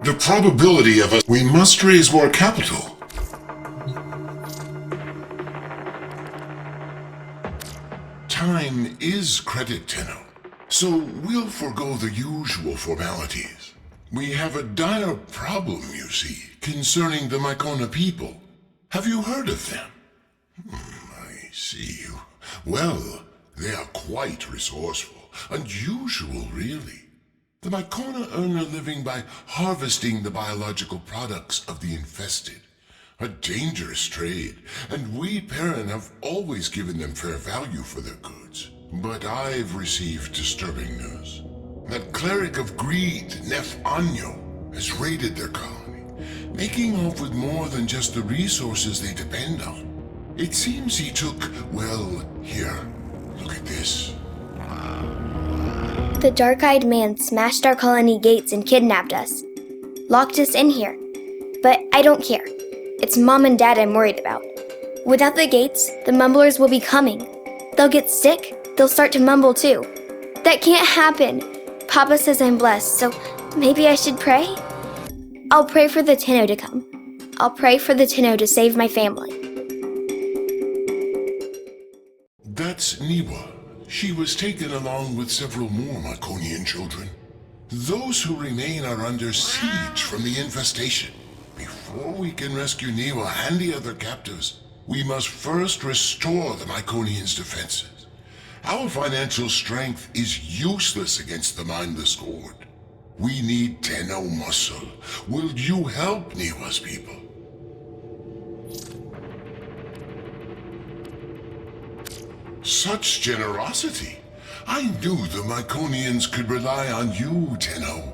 The probability of we must raise more capital. Time is credit, Tenno, so we'll forego the usual formalities. We have a dire problem, you see, concerning the Mycona people. Have you heard of them? I see. Well, they are quite resourceful. Unusual, really. The Mycona earn a living by harvesting the biological products of the infested. A dangerous trade, and we Perrin have always given them fair value for their goods. But I've received disturbing news. That cleric of greed, Nef Anyo, has raided their colony, making off with more than just the resources they depend on. It seems he took, well, here, look at this. The dark-eyed man smashed our colony gates and kidnapped us. Locked us in here. But I don't care. It's Mom and Dad I'm worried about. Without the gates, the mumblers will be coming. They'll get sick, they'll start to mumble too. That can't happen. Papa says I'm blessed, so maybe I should pray? I'll pray for the Tenno to come. I'll pray for the Tenno to save my family. That's Niwa. She was taken along with several more Myconian children. Those who remain are under siege from the infestation. Before we can rescue Niwa and the other captives, we must first restore the Myconians' defenses. Our financial strength is useless against the mindless horde. We need Tenno muscle. Will you help Niwa's people? Such generosity! I knew the Myconians could rely on you, Tenno.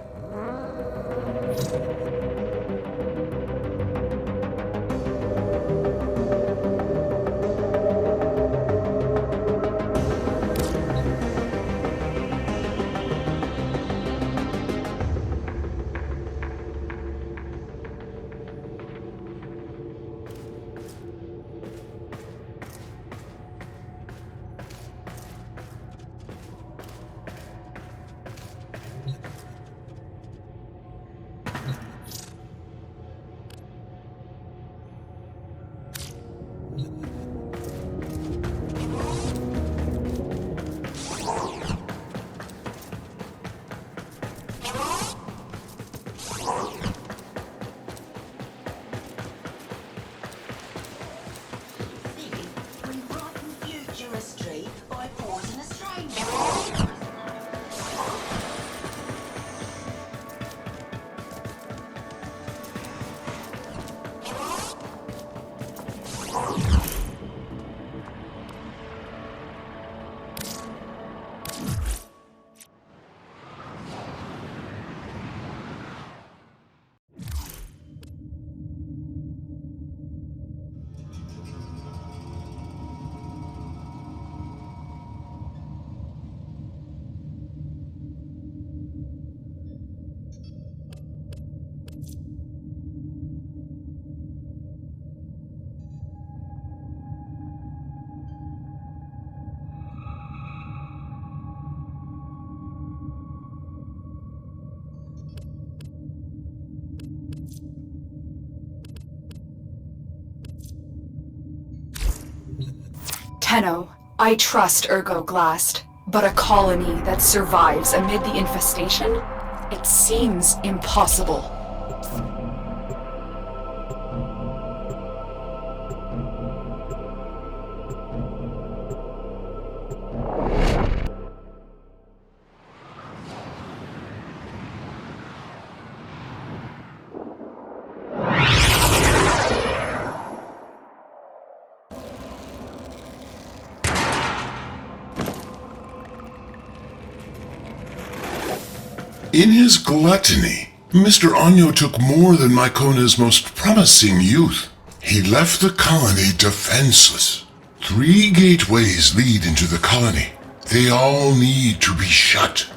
Tenno, I trust Ergo Glast, but a colony that survives amid the infestation? It seems impossible. In his gluttony, Mr. Anyo took more than Mykona's most promising youth. He left the colony defenseless. 3 gateways lead into the colony. They all need to be shut.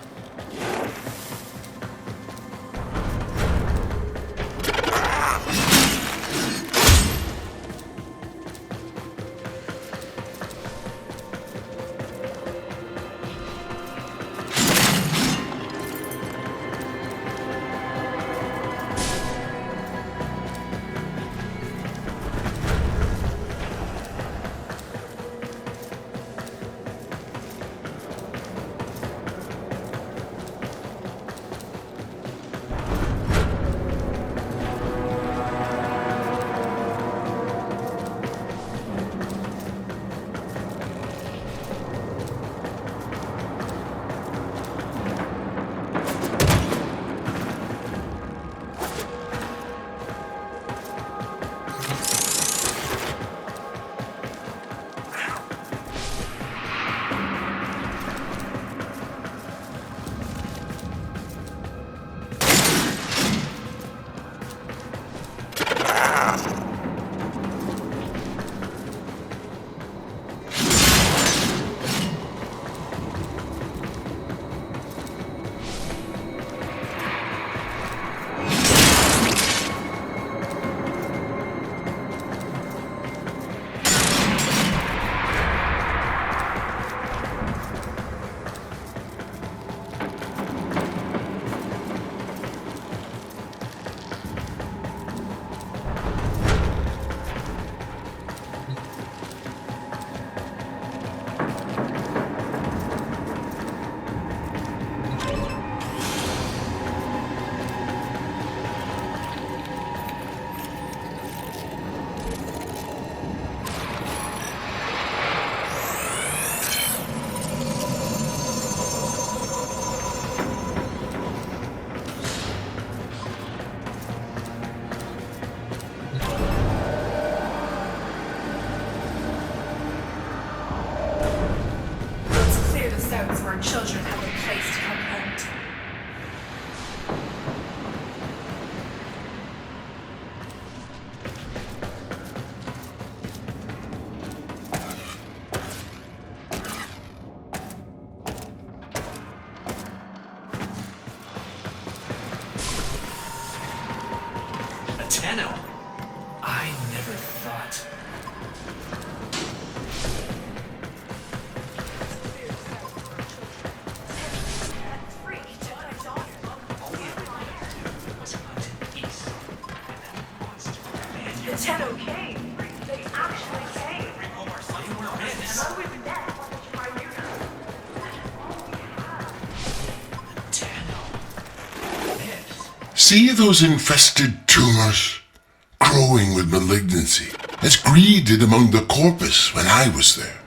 Children have a place to come home to. A Tenno? I never thought. The Tenno came. They actually came. They were myths. And I was dead. I knew them. Tenno. Myths. See those infested tumors? Growing with malignancy, as greed did among the corpus when I was there.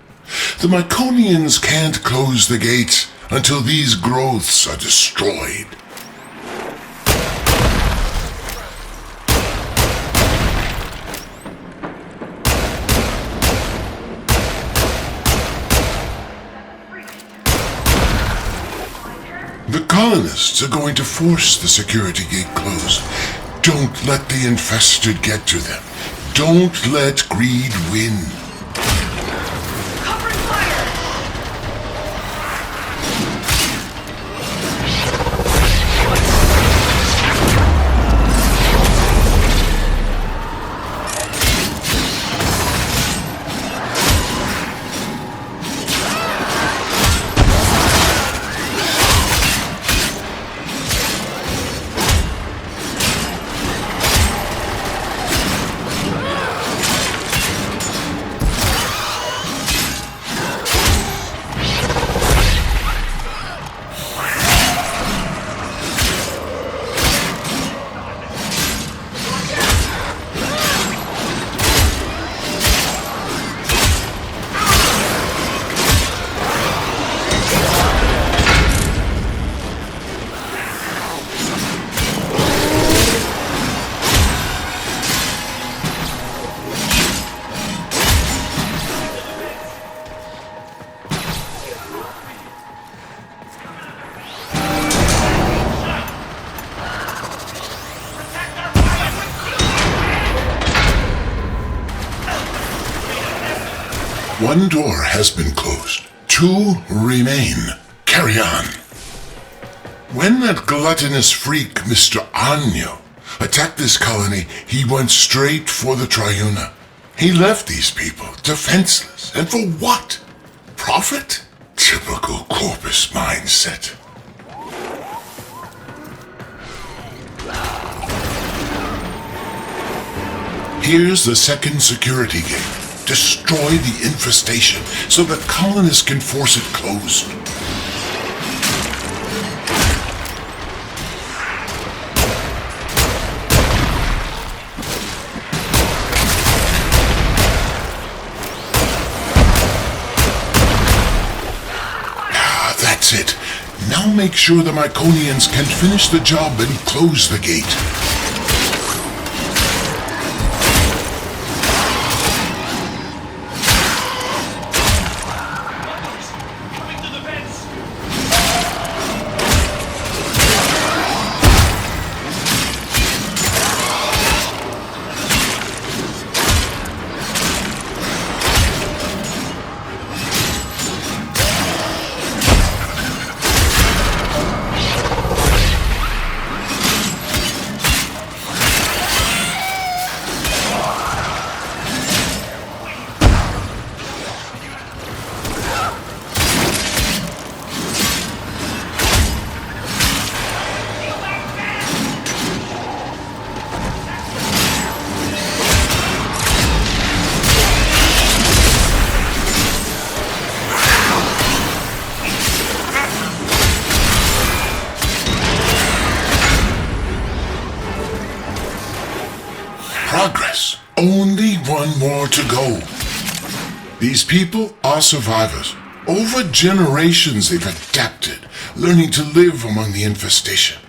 The Myconians can't close the gates until these growths are destroyed. The colonists are going to force the security gate closed. Don't let the infested get to them. Don't let greed win. Covering fire! One door has been closed. 2 remain. Carry on. When that gluttonous freak, Mr. Anyo, attacked this colony, he went straight for the Triuna. He left these people defenseless. And for what? Profit? Typical corpus mindset. Here's the second security gate. Destroy the infestation so the colonists can force it closed. That's it. Now make sure the Myconians can finish the job and close the gate. Coming to the vents! Progress. Only one more to go. These people are survivors. Over generations they've adapted, learning to live among the infestation.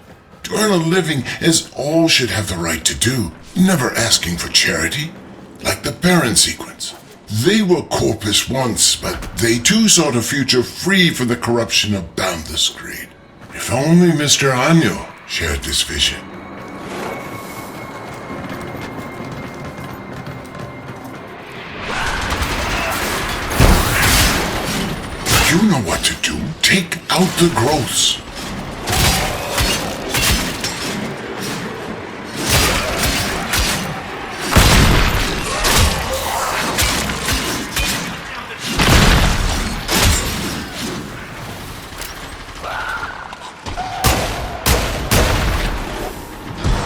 To earn a living is all should have the right to do, never asking for charity. Like the Perrin sequence. They were corpus once, but they too sought a future free from the corruption of boundless greed. If only Mr. Anyo shared this vision. You know what to do. Take out the growths.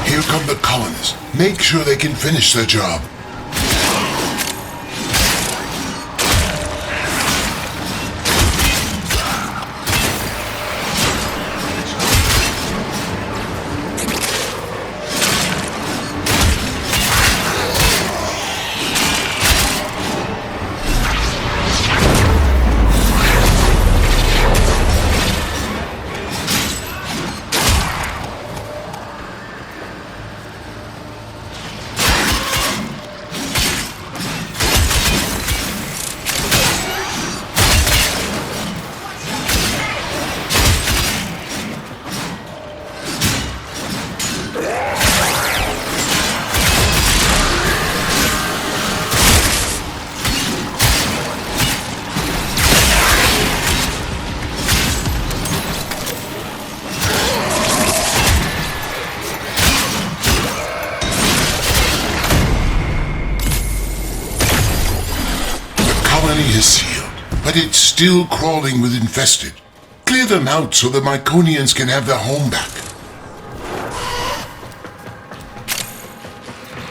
Here come the colonists. Make sure they can finish their job. Is sealed, but it's still crawling with infested. Clear them out so the Myconians can have their home back.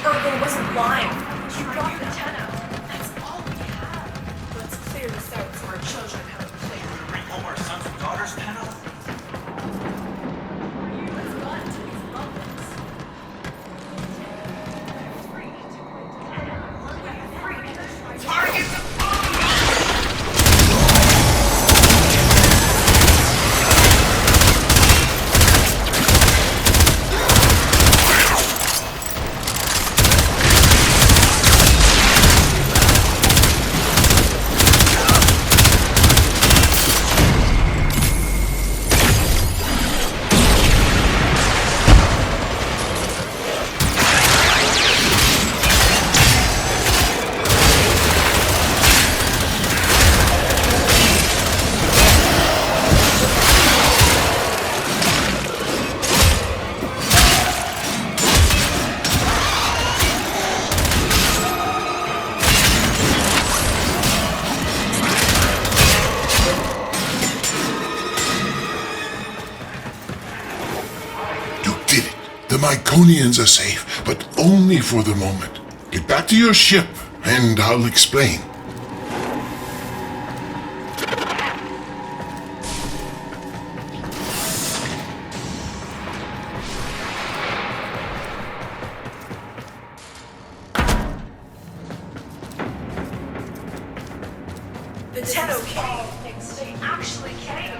Urgo wasn't lying. She brought the tenno. That's all we have. Let's clear this out so our children have a place. Bring home our sons and daughters, Penno? Let's go on to these lovers. Target the Myconians are safe, but only for the moment. Get back to your ship, and I'll explain. The Tenno came. They actually came.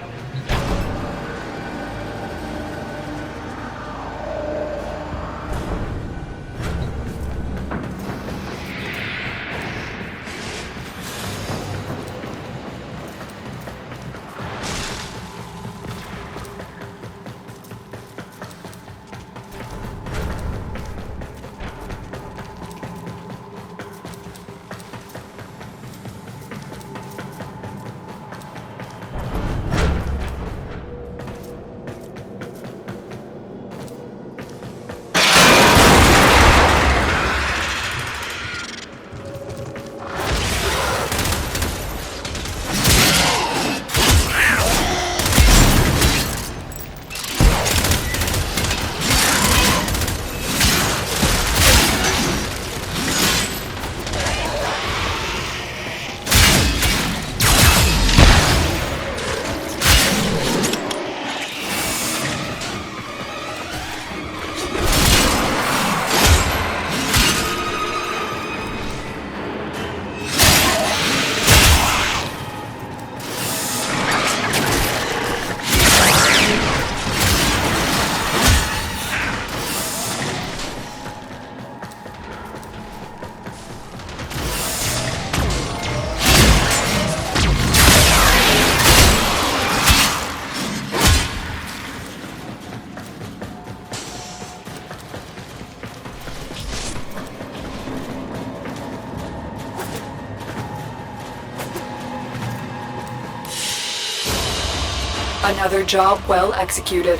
Another job well executed.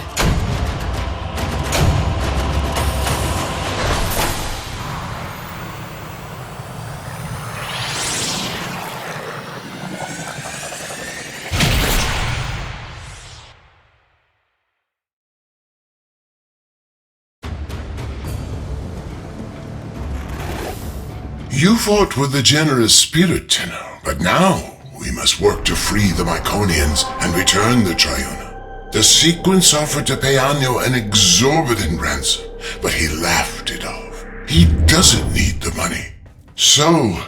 You fought with a generous spirit, Tenno, but now we must work to free the Myconians and return the Triuna. The sequence offered to pay Anyo an exorbitant ransom, but he laughed it off. He doesn't need the money. So,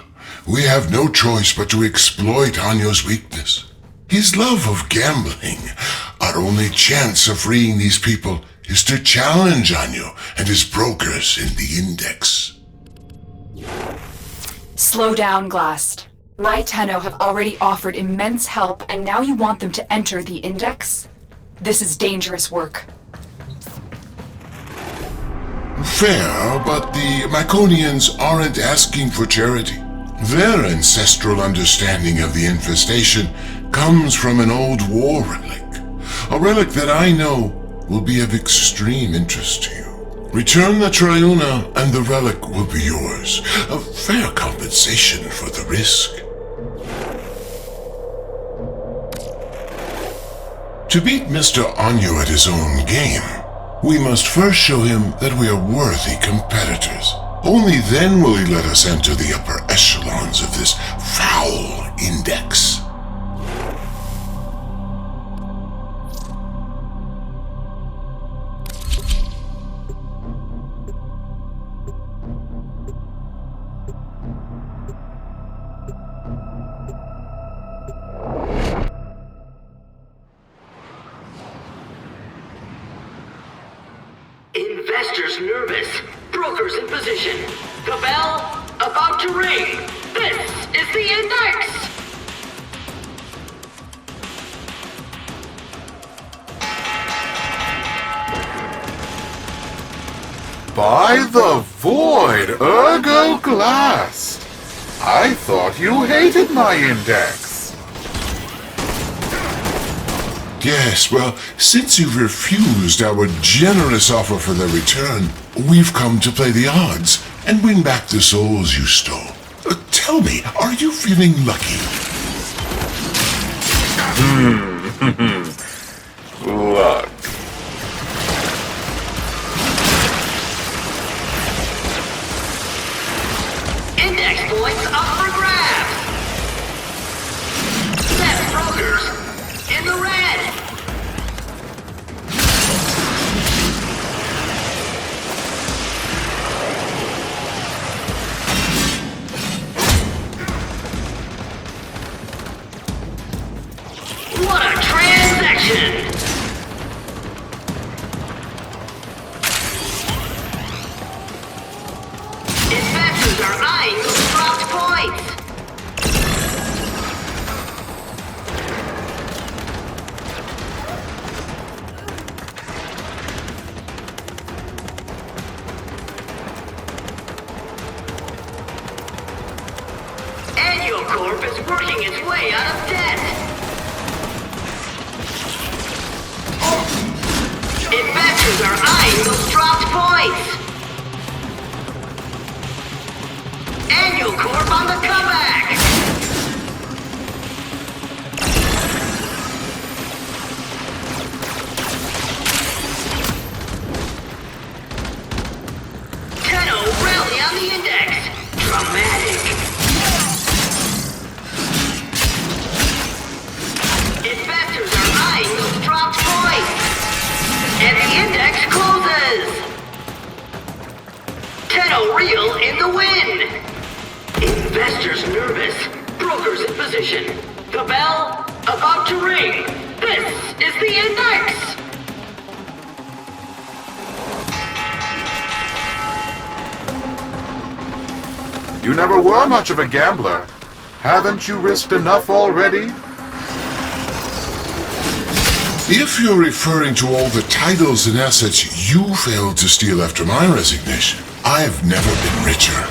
we have no choice but to exploit Anyo's weakness. His love of gambling. Our only chance of freeing these people is to challenge Anyo and his brokers in the Index. Slow down, Glast. My Tenno have already offered immense help, and now you want them to enter the Index? This is dangerous work. Fair, but the Myconians aren't asking for charity. Their ancestral understanding of the infestation comes from an old war relic. A relic that I know will be of extreme interest to you. Return the Triuna and the relic will be yours. A fair compensation for the risk. To beat Mr. Anyo at his own game, we must first show him that we are worthy competitors. Only then will he let us enter the upper echelons of this foul Index. Investors nervous. Brokers in position. The bell about to ring. This is the Index! By the void, ergo Glast! I thought you hated my Index. Yes, well, since you've refused our generous offer for the return, we've come to play the odds and win back the souls you stole. Tell me, are you feeling lucky? Luck. Annual Corp is working its way out of debt. Investors are eyeing those dropped points. Annual Corp on the comeback. Tenno rally on the index. Dramatic. Investors are eyeing those dropped points. And the index closes. Tenno real in the win. Investors nervous. Brokers in position. The bell about to ring. This is the index. You never were much of a gambler. Haven't you risked enough already? If you're referring to all the titles and assets you failed to steal after my resignation, I've never been richer.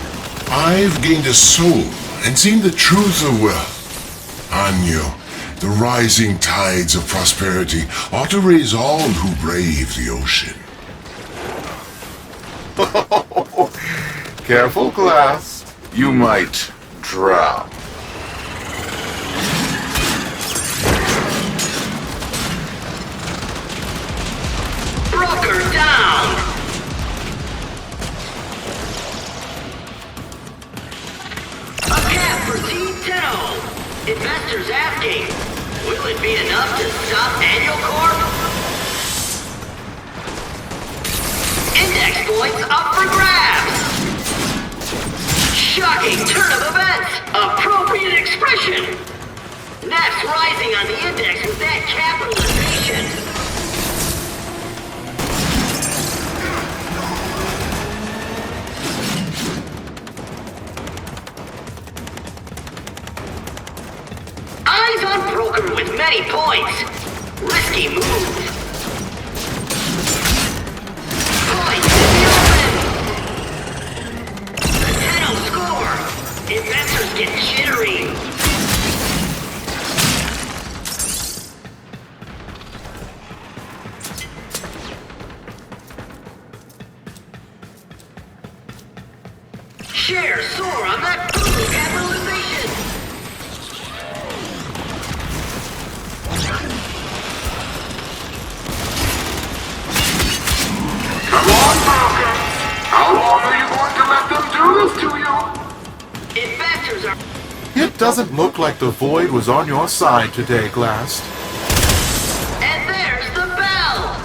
I've gained a soul and seen the truth of wealth. Anyo, the rising tides of prosperity ought to raise all who brave the ocean. Careful, Glast. You might drown. Broker down. A cap for Team Tenno. Investors asking, will it be enough to stop Annual Corp? Index points up for grabs. Shocking turn of events. Appropriate expression. Naps rising on the index with that capitalization. Eyes on Broker with many points. Risky move. Points in the open. The Tenno score. Investors get jittery. Shares soar on that brutal capitalization. Come on, Broker. How long are you going to let them do this to you? Investors are... It doesn't look like the Void was on your side today, Glast. And there's the bell!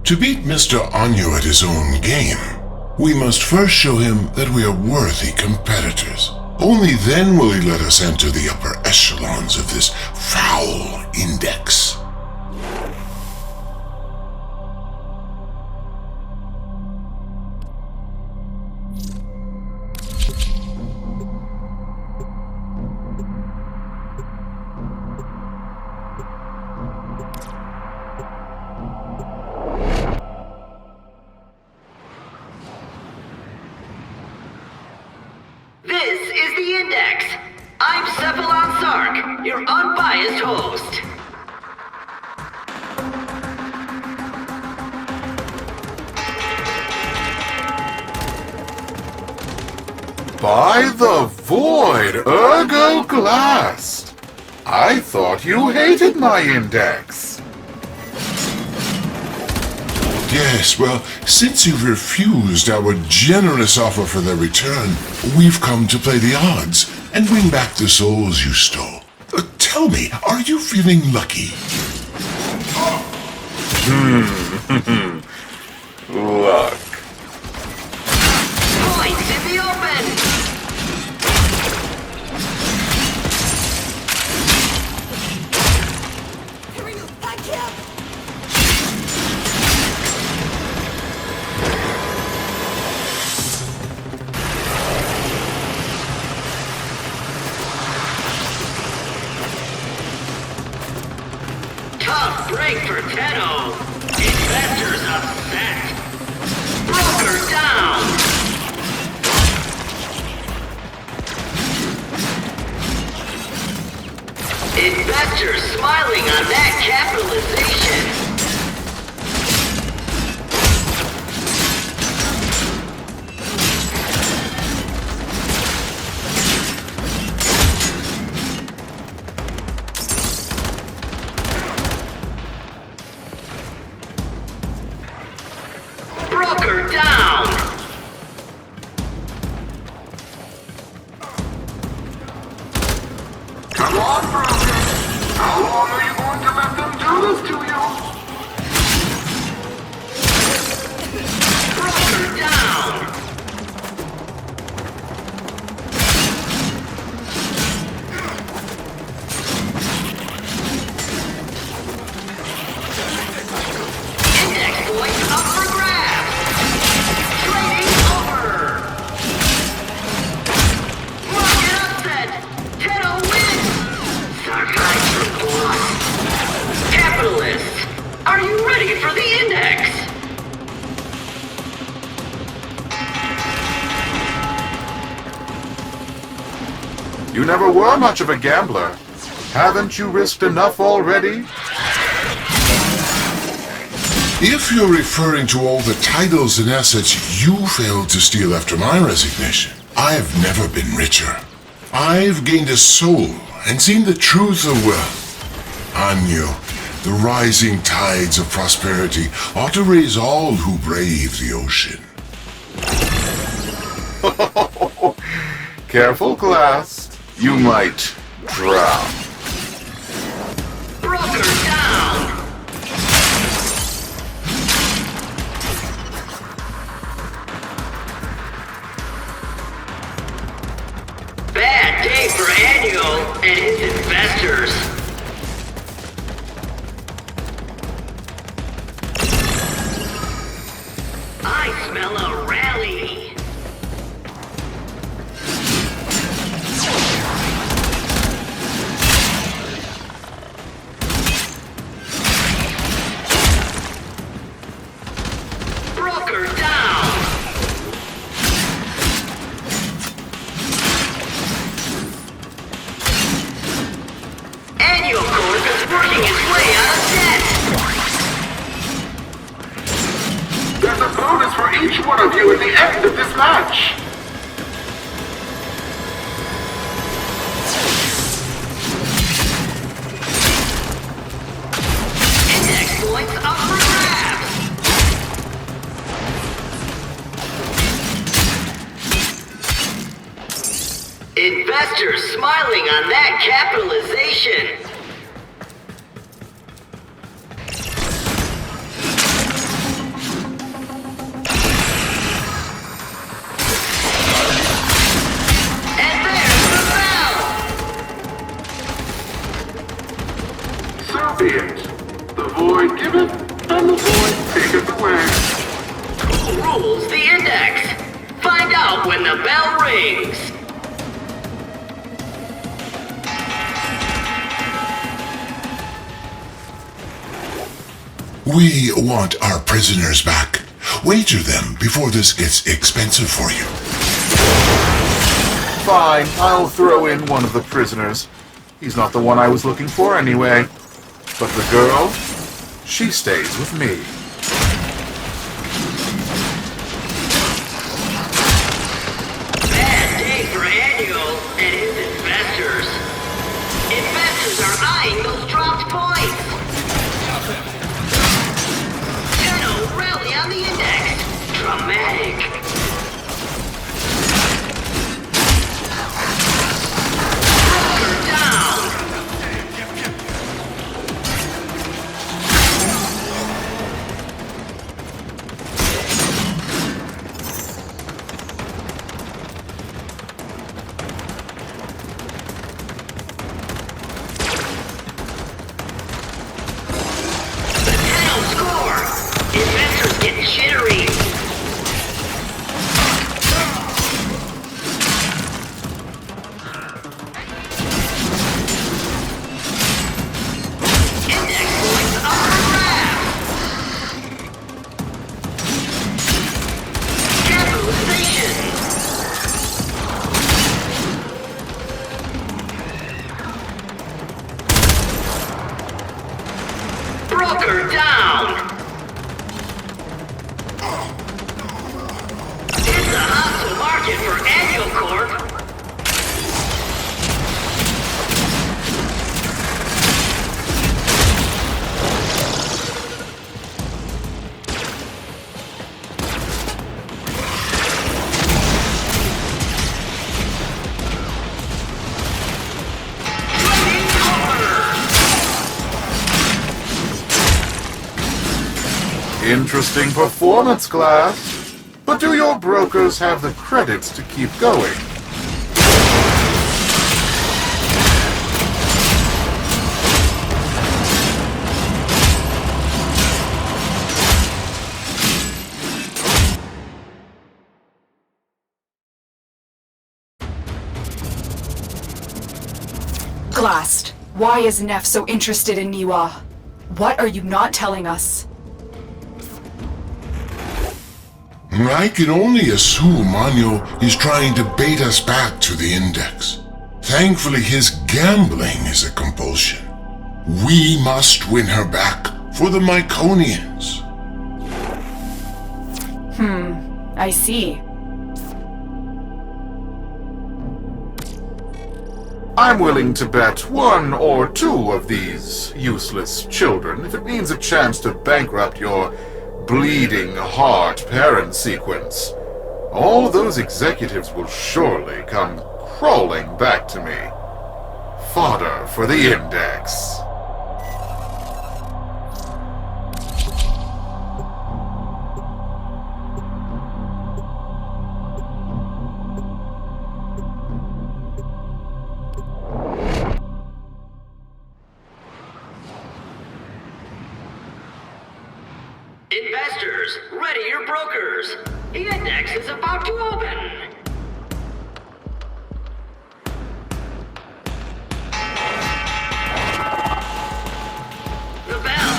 To beat Mr. Anyo at his own game, we must first show him that we are worthy competitors. Only then will he let us enter the upper echelons of this foul index. This is the Index. I'm Cephalon Sark, your unbiased host. By the Void, ergo Glast. I thought you hated my index. Yes, well, since you've refused our generous offer for their return, we've come to play the odds and win back the souls you stole. Tell me, are you feeling lucky? Luck. Points in the open. tough break for Tenno. Investors upset. Broker down. Investors smiling on that capitalization. Broker down. Come on, Broker. How long are you going to let them do this to you? Broker down. Index points up for grabs. Trading over. Market upset. Tenno wins. Sarkai's for plus. Capitalists, are you ready for the index? You never were much of a gambler. Haven't you risked enough already? If you're referring to all the titles and assets you failed to steal after my resignation, I've never been richer. I've gained a soul and seen the truth of wealth. Anyo, the rising tides of prosperity ought to raise all who brave the ocean. Careful, Glast. You might drown. Broker down. Bad day for Annual and his investors. I smell a rally. Broker down. Annual Corp is working its way out of debt. There's a bonus for each one of you at the end of this match. Index points up for grabs. Investors smiling on that capitalization. And there's the bell. So be it. The void giveth, and the void taketh away. Who rules the index? Find out when the bell rings. We want our prisoners back. Wager them before this gets expensive for you. Fine, I'll throw in one of the prisoners. He's not the one I was looking for anyway. But the girl, she stays with me. Bad day for Annual and his investors. Investors are eyeing those dropped points. Tenno rally on the index. Dramatic. Broker down. The Tenno score. Investors getting jittery. Index points Broker down! It's a hostile market for Annual Corp. Interesting performance, Glass. But do your brokers have the credits to keep going? Glast, why is Neff so interested in Niwa? What are you not telling us? I can only assume Anyo is trying to bait us back to the Index. Thankfully, his gambling is a compulsion. We must win her back for the Myconians. I see. I'm willing to bet one or two of these useless children if it means a chance to bankrupt your bleeding heart Perrin sequence. All those executives will surely come crawling back to me. Fodder for the Index. Investors, ready your brokers. The Index is about to open. The bell.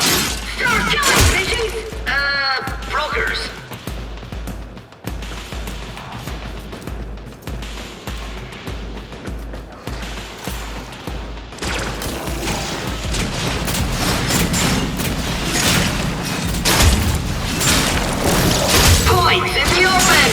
Start killing, bitches! Brokers. Points in the open!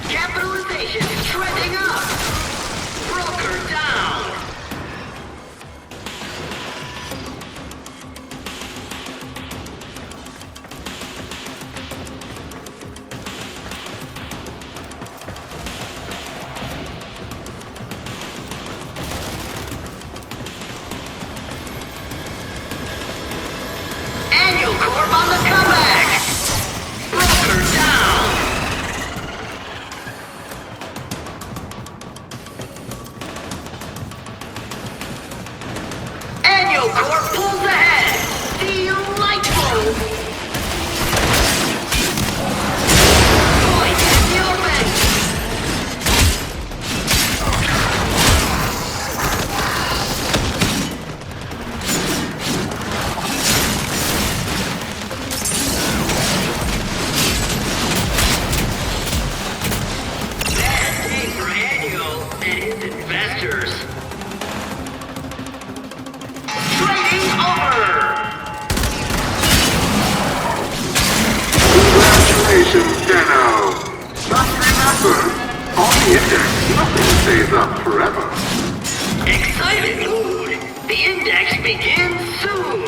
Capitalization trending up! Broker down! Annual Corp on the comeback! Broker down! Annual Corp pulls ahead! Delightful! Point in the open! Bad day for Annual and his investors. Trading over! Congratulations, Deno. Just remember, on the Index, nothing stays up forever. Excited mood! The Index begins soon!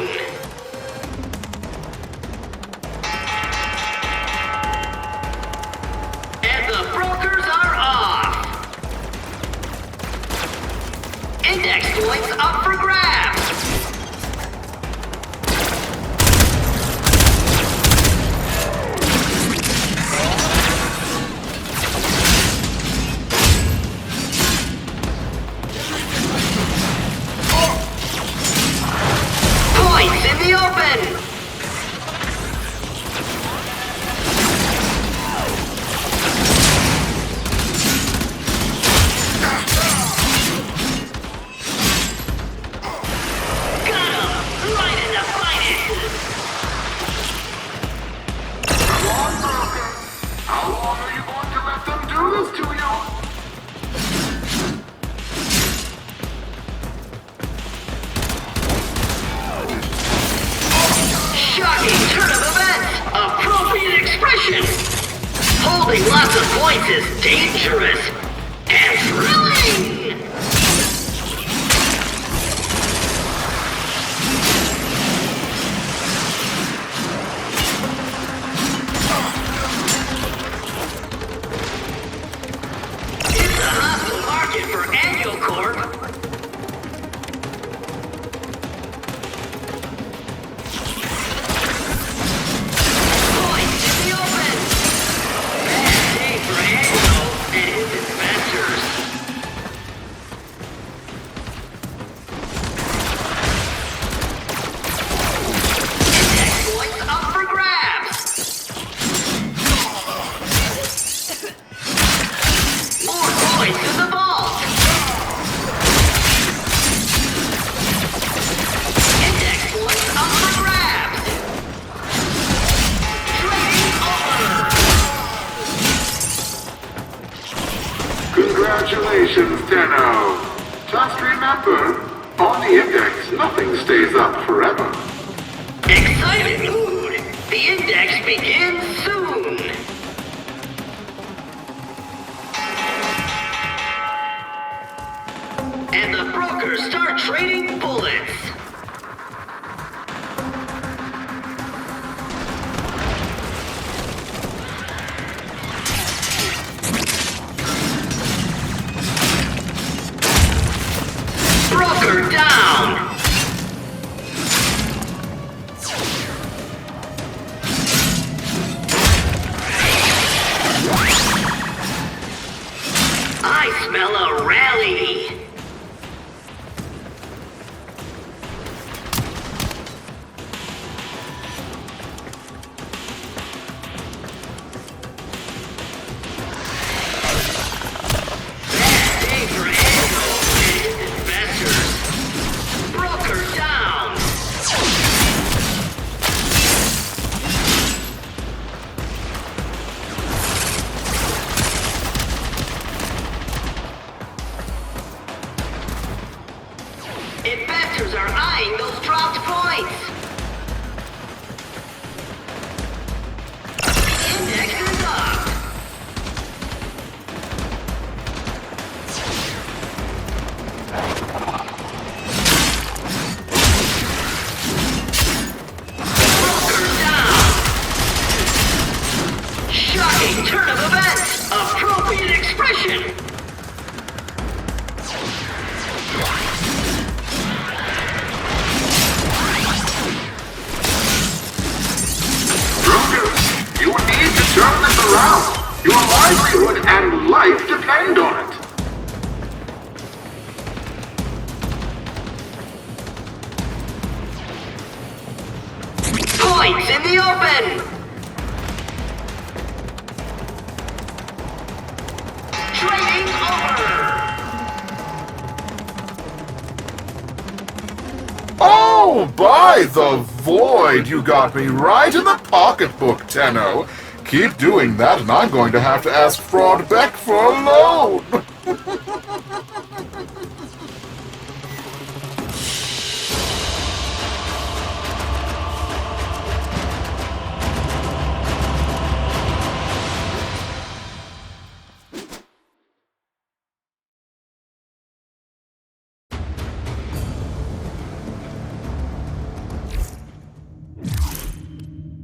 And the brokers are off! Index points up for grabs! Points involving lots of points is dangerous and thrilling! It's a hostile market for Annual Corp. Points in the open! Bad day for Annual and his investors. Index points up for grabs! More points in the vault! Index points up for grabs! Trading over! Congratulations, Tenno. Just remember, on the index, nothing stays up forever. Excited mood! The index begins soon! And the brokers start trading bullets! Broker down! I smell a rally! Bad day for Annual and his investors. Broker down! Investors are eyeing those dropped points! The index is up! Broker down! Shocking turn of events! Appropriate expression! Brokers, you need to turn this around. Your livelihood and life depend on it. Points in the open! Trading over! Oh, by the void! You got me right in the pocketbook, Tenno. Keep doing that, and I'm going to have to ask Fraud Beck for a loan.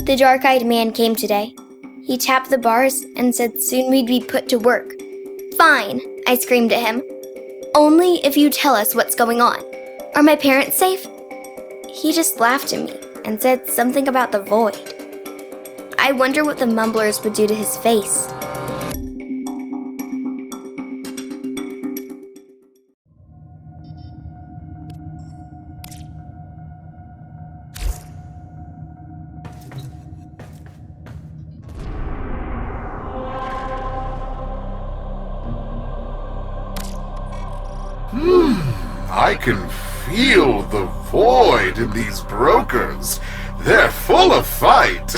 The dark-eyed man came today. He tapped the bars and said soon we'd be put to work. Fine, I screamed at him. Only if you tell us what's going on. Are my parents safe? He just laughed at me and said something about the void. I wonder what the mumblers would do to his face. I can feel the void in these brokers. They're full of fight.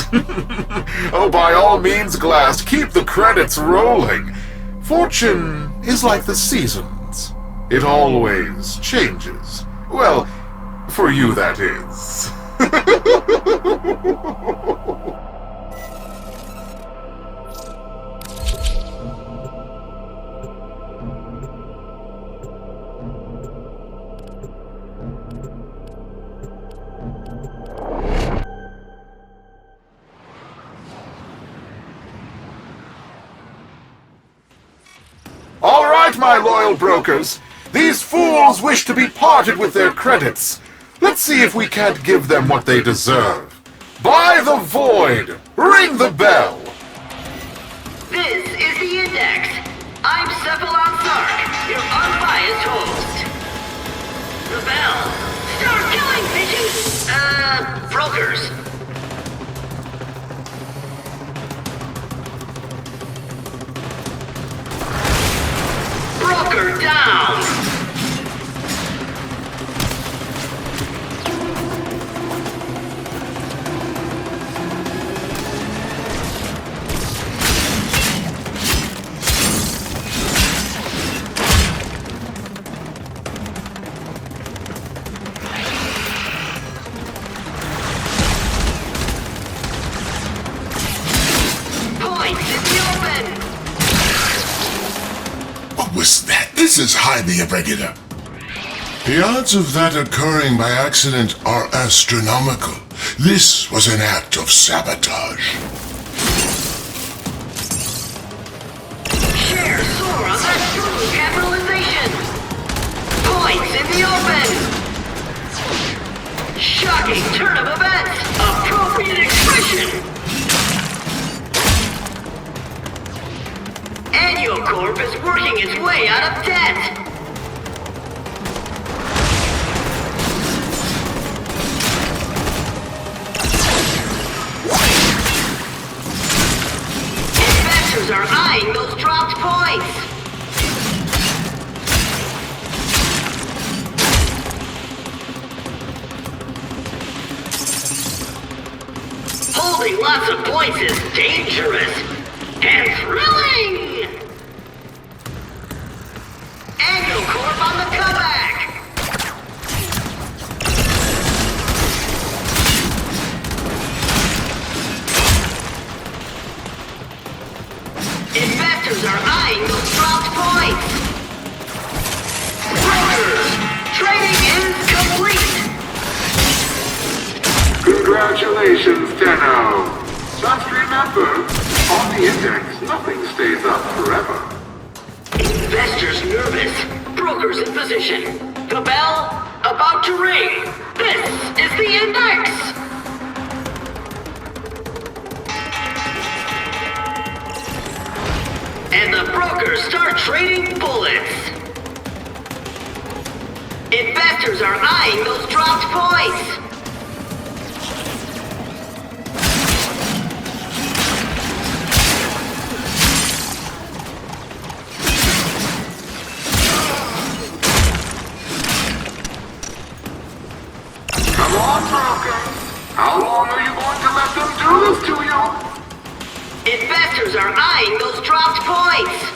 Oh, by all means, Glast, keep the credits rolling. Fortune is like the seasons. It always changes. Well, for you, that is. my loyal brokers. These fools wish to be parted with their credits. Let's see if we can't give them what they deserve. By the void, ring the bell. This is the Index. I'm Cephalon Sark, your unbiased host. The bell. Start killing, bitches! Brokers. Broker down! What was that? This is highly irregular. The odds of that occurring by accident are astronomical. This was an act of sabotage. Shares soar on that true capitalization. Points in the open. Shocking turn of events. Appropriate expression. Corp is working its way out of debt. Investors are eyeing those dropped points. Holding lots of points is dangerous and thrilling. Annual Corp on the comeback! Investors are eyeing those dropped points! Brokers! Trading is complete! Congratulations, Tenno! Just remember, on the index, nothing stays up forever. Investors nervous, brokers in position. The bell about to ring. This is the index! And the brokers start trading bullets. Investors are eyeing those dropped points. Come on, brokers. How long are you going to let them do this to you? Investors are eyeing those dropped points.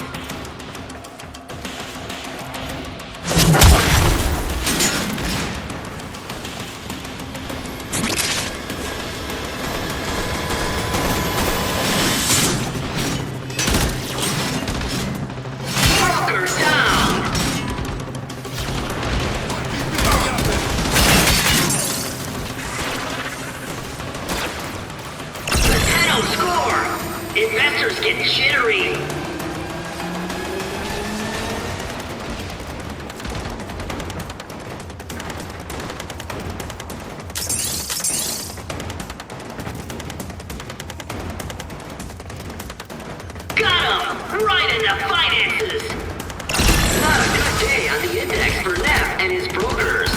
Brokers down. The Tenno score. Investors get jittery. Got him! Right in the finances! Not a good day on the index for Neff and his brokers.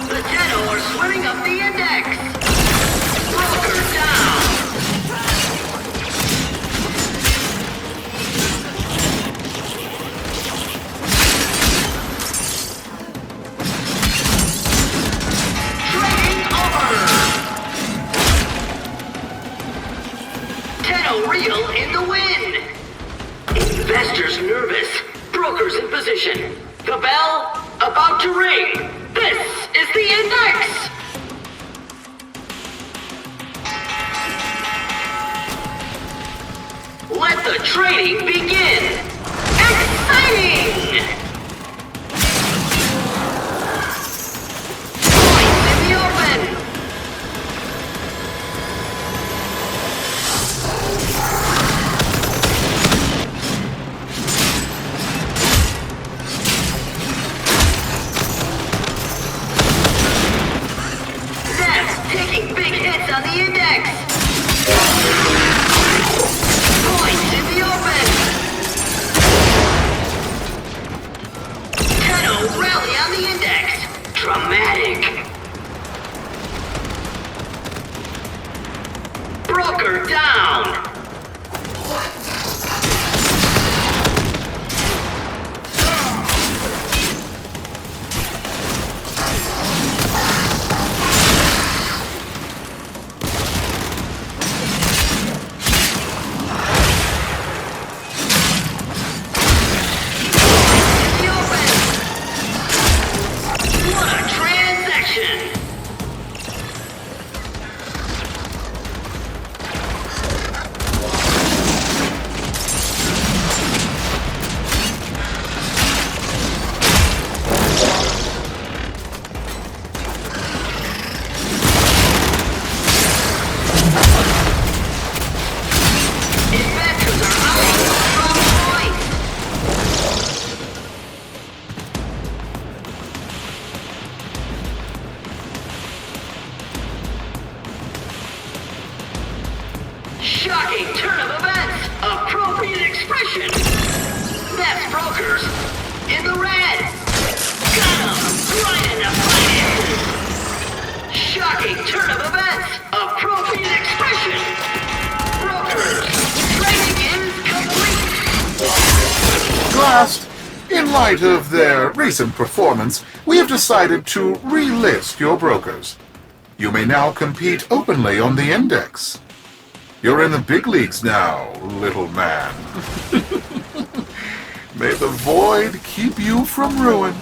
The Tenno are swimming up the index! Broker down! Trading over! Tenno Real in the win! Investors nervous, brokers in position. The bell about to ring. This is the index! Trading begin! Exciting! Points in the open! That's taking big hits on the index! Points in the open! Tenno rally on the index! Dramatic! Broker down! The open! What a transaction! Investors are eyeing strong points! Shocking turn of events! Appropriate expression! That's brokers in the red! Got 'em! Right into finances! Shocking turn of events! Appropriate expression! Brokers! Trading is complete! Glast, in light of their recent performance, we have decided to relist your brokers. You may now compete openly on the index. You're in the big leagues now, little man. May the void keep you from ruin.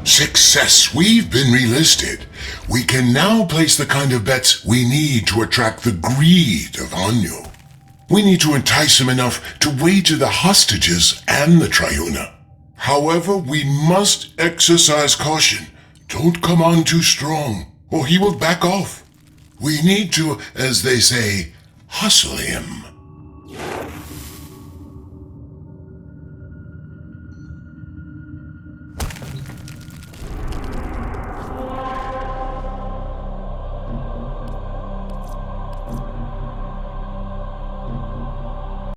Success! We've been relisted. We can now place the kind of bets we need to attract the greed of Hanyu. We need to entice him enough to wager the hostages and the Triuna. However, we must exercise caution. Don't come on too strong, or he will back off. We need to, as they say, hustle him.